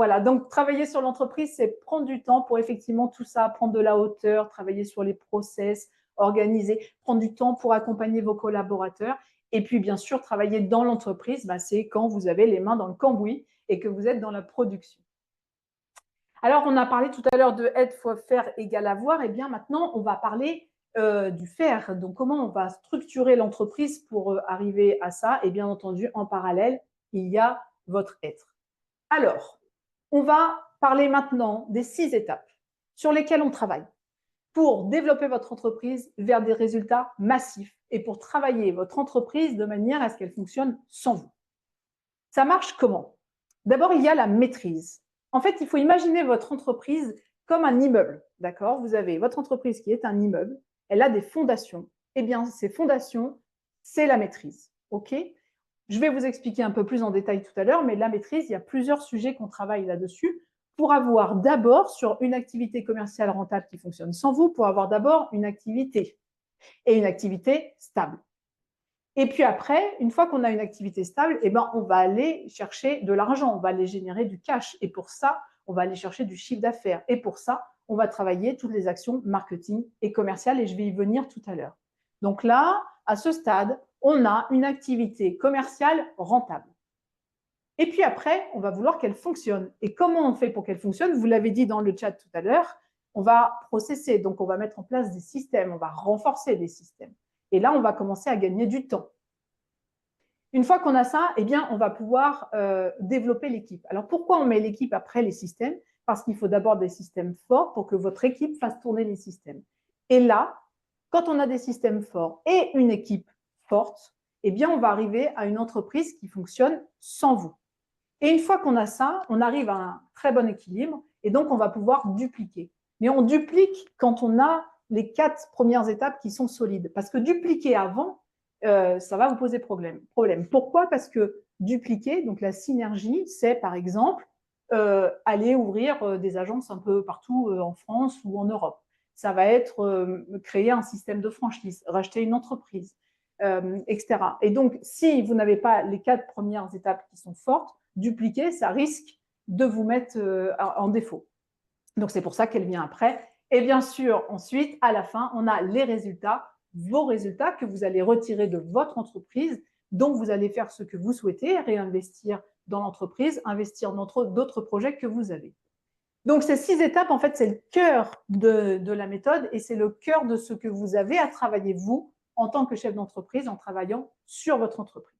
Voilà, donc travailler sur l'entreprise, c'est prendre du temps pour effectivement tout ça, prendre de la hauteur, travailler sur les process, organiser, prendre du temps pour accompagner vos collaborateurs. Et puis, bien sûr, travailler dans l'entreprise, bah, c'est quand vous avez les mains dans le cambouis et que vous êtes dans la production. Alors, on a parlé tout à l'heure de être fois faire égale avoir. Et bien maintenant, on va parler du faire. Donc, comment on va structurer l'entreprise pour arriver à ça? Et bien entendu, en parallèle, il y a votre être. Alors, on va parler maintenant des 6 étapes sur lesquelles on travaille pour développer votre entreprise vers des résultats massifs et pour travailler votre entreprise de manière à ce qu'elle fonctionne sans vous. Ça marche comment? D'abord, il y a la maîtrise. En fait, il faut imaginer votre entreprise comme un immeuble, d'accord? Vous avez votre entreprise qui est un immeuble, elle a des fondations. Eh bien, ces fondations, c'est la maîtrise, ok? Je vais vous expliquer un peu plus en détail tout à l'heure, mais la maîtrise, il y a plusieurs sujets qu'on travaille là-dessus pour avoir d'abord sur une activité commerciale rentable qui fonctionne sans vous, pour avoir d'abord une activité et une activité stable. Et puis après, une fois qu'on a une activité stable, eh ben, on va aller chercher de l'argent, on va aller générer du cash. Et pour ça, on va aller chercher du chiffre d'affaires. Et pour ça, on va travailler toutes les actions marketing et commerciales et je vais y venir tout à l'heure. Donc là, à ce stade, on a une activité commerciale rentable. Et puis après, on va vouloir qu'elle fonctionne. Et comment on fait pour qu'elle fonctionne? Vous l'avez dit dans le chat tout à l'heure, on va processer, donc on va mettre en place des systèmes, on va renforcer des systèmes. Et là, on va commencer à gagner du temps. Une fois qu'on a ça, eh bien, on va pouvoir développer l'équipe. Alors, pourquoi on met l'équipe après les systèmes? Parce qu'il faut d'abord des systèmes forts pour que votre équipe fasse tourner les systèmes. Et là, quand on a des systèmes forts et une équipe forte, eh bien, on va arriver à une entreprise qui fonctionne sans vous. Et une fois qu'on a ça, on arrive à un très bon équilibre et donc on va pouvoir dupliquer. Mais on duplique quand on a les 4 premières étapes qui sont solides. Parce que dupliquer avant, ça va vous poser problème. Pourquoi? Parce que dupliquer, donc la synergie, c'est par exemple aller ouvrir des agences un peu partout en France ou en Europe. Ça va être créer un système de franchise, racheter une entreprise, etc. Et donc, si vous n'avez pas les 4 premières étapes qui sont fortes, dupliquer, ça risque de vous mettre en défaut. Donc, c'est pour ça qu'elle vient après. Et bien sûr, ensuite, à la fin, on a les résultats, vos résultats que vous allez retirer de votre entreprise. Donc, vous allez faire ce que vous souhaitez, réinvestir dans l'entreprise, investir dans d'autres projets que vous avez. Donc, ces 6 étapes, en fait, c'est le cœur de la méthode et c'est le cœur de ce que vous avez à travailler, vous, en tant que chef d'entreprise, en travaillant sur votre entreprise.